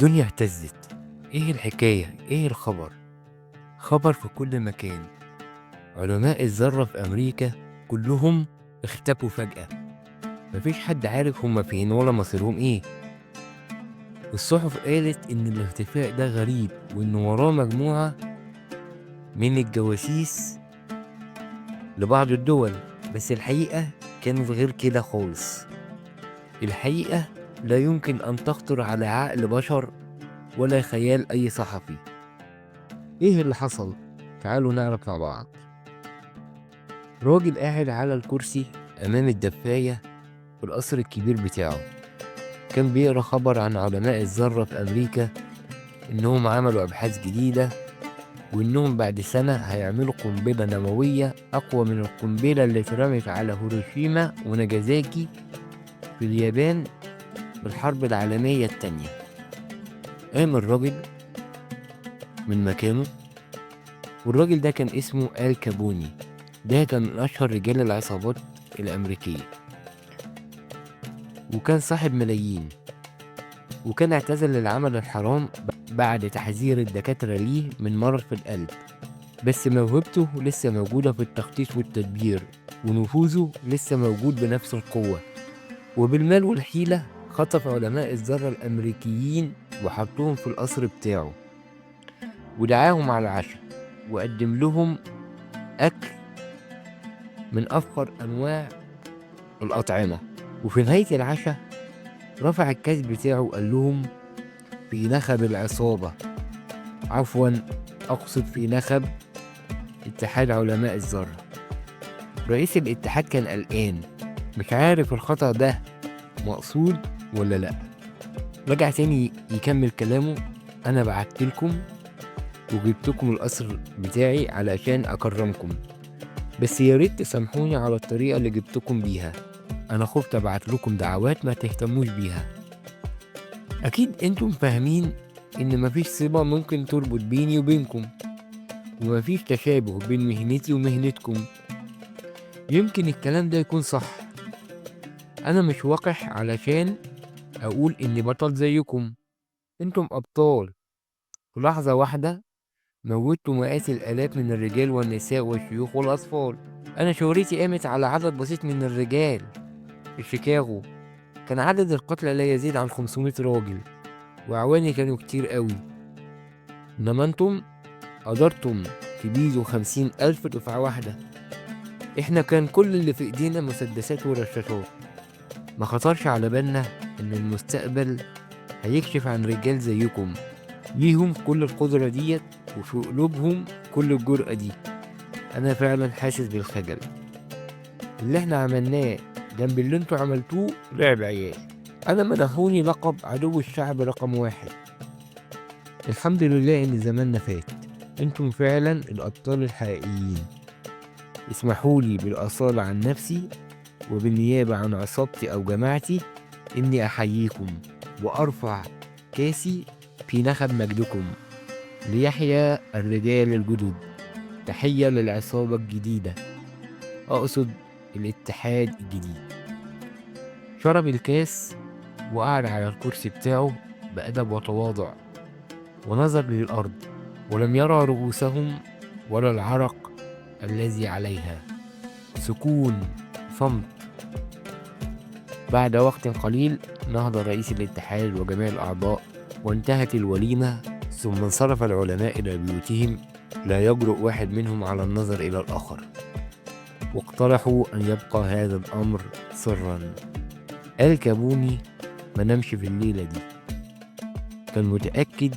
الدنيا اهتزت. ايه الحكاية؟ ايه الخبر؟ خبر في كل مكان. علماء الذرة في أمريكا كلهم اختفوا فجأة. مفيش حد عارف هما فين ولا مصيرهم ايه. الصحف قالت إن الاختفاء ده غريب وإن وراه مجموعة من الجواسيس لبعض الدول، بس الحقيقة كانت غير كده خالص. الحقيقة لا يمكن أن تخطر على عقل بشر ولا خيال أي صحفي. ايه اللي حصل؟ تعالوا نعرف مع بعض. راجل قاعد على الكرسي أمام الدفاية في القصر الكبير بتاعه، كان بيقرا خبر عن علماء الذرة في أمريكا إنهم عملوا أبحاث جديدة، وإنهم بعد سنة هيعملوا قنبلة نووية أقوى من القنبلة اللي اترمت على هيروشيما وناجازاكي في اليابان في الحرب العالمية التانية. قام الراجل من مكانه، والراجل ده كان اسمه آل كابوني. ده كان من أشهر رجال العصابات الأمريكية، وكان صاحب ملايين، وكان اعتزل العمل الحرام بعد تحذير الدكاترة ليه من مرض في القلب. بس موهبته لسه موجودة في التخطيط والتدبير، ونفوذه لسه موجود بنفس القوة. وبالمال والحيلة خطف علماء الذرة الأمريكيين وحطوهم في القصر بتاعه، ودعاهم على العشاء، وقدم لهم أكل من أفخر أنواع الأطعمة. وفي نهاية العشاء رفع الكاس بتاعه وقال لهم: في نخب العصابة، عفوا أقصد في نخب اتحاد علماء الذرة. رئيس الاتحاد كان قلقان، مش عارف الخطأ ده مقصود ولا لأ. رجع تاني يكمل كلامه: أنا بعتلكم وجبتكم القصر بتاعي علشان أكرمكم، بس يا ريت تسامحوني على الطريقة اللي جبتكم بيها. أنا خفت أبعت لكم دعوات ما تهتموش بيها. أكيد أنتم فاهمين إن مفيش صلة ممكن تربط بيني وبينكم، ومفيش تشابه بين مهنتي ومهنتكم. يمكن الكلام ده يكون صح، أنا مش وقح علشان أقول إني بطل زيكم. أنتم أبطال. في لحظة واحدة موتوا مئات الآلاف من الرجال والنساء والشيوخ والأطفال. أنا شهرتي قامت على عدد بسيط من الرجال. في شيكاغو كان عدد القتلى لا يزيد عن 500 راجل، وأعواني كانوا كتير قوي. إنما أنتم قدرتم تبيدوا 50,000 دفعة واحدة. إحنا كان كل اللي في إيدينا مسدسات ورشاشات. ما خطرش على بالنا إن المستقبل هيكشف عن رجال زيكم ليهم كل القدرة ديت وفي قلوبهم كل الجرأة دي. أنا فعلا حاسس بالخجل. اللي إحنا عملناه جنب اللي انتوا عملتوه لعب عيال. أنا منحوني لقب عدو الشعب رقم 1. الحمد لله إن زماننا فات. انتم فعلا الأبطال الحقيقيين. اسمحولي بالأصالة عن نفسي وبالنيابة عن عصابتي أو جماعتي إني أحييكم وأرفع كاسي في نخب مجدكم. ليحيى الرجال الجدد. تحية للعصابة الجديدة، أقصد الاتحاد الجديد. شرب الكاس وقعد على الكرسي بتاعه بأدب وتواضع، ونظر للأرض ولم يرى رؤوسهم ولا العرق الذي عليها. سكون، صمت. بعد وقت قليل نهض رئيس الاتحاد وجميع الأعضاء، وانتهت الوليمة، ثم انصرف العلماء إلى بيوتهم، لا يجرؤ واحد منهم على النظر إلى الآخر، واقترحوا أن يبقى هذا الأمر سرا. آل كابوني ما نامش في الليلة دي. كان متأكد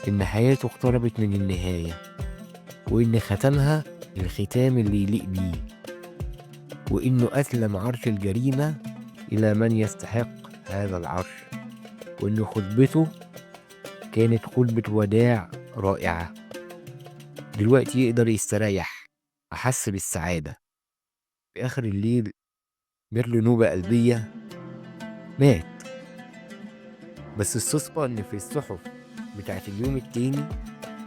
إن حياته اقتربت من النهاية، وإن ختمها الختام اللي يليق بيه، وإنه أسلم عرش الجريمة إلى من يستحق هذا العرش، وإن خطبته كانت خطبة وداع رائعة. دلوقتي يقدر يستريح، أحس بالسعادة. في آخر الليل جاتله نوبة قلبية، مات. بس الصدفة إن في الصحف بتاعت اليوم التاني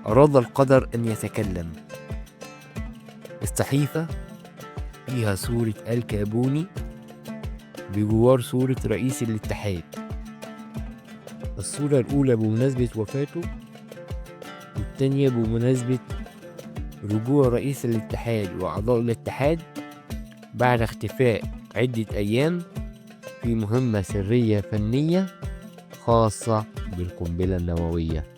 أراد القدر أن يتكلم. الصحيفة فيها صورة آل كابوني بجوار صورة رئيس الاتحاد. الصورة الأولى بمناسبة وفاته، والتانية بمناسبة رجوع رئيس الاتحاد وأعضاء الاتحاد بعد اختفاء عدة أيام في مهمة سرية فنية خاصة بالقنبلة النووية.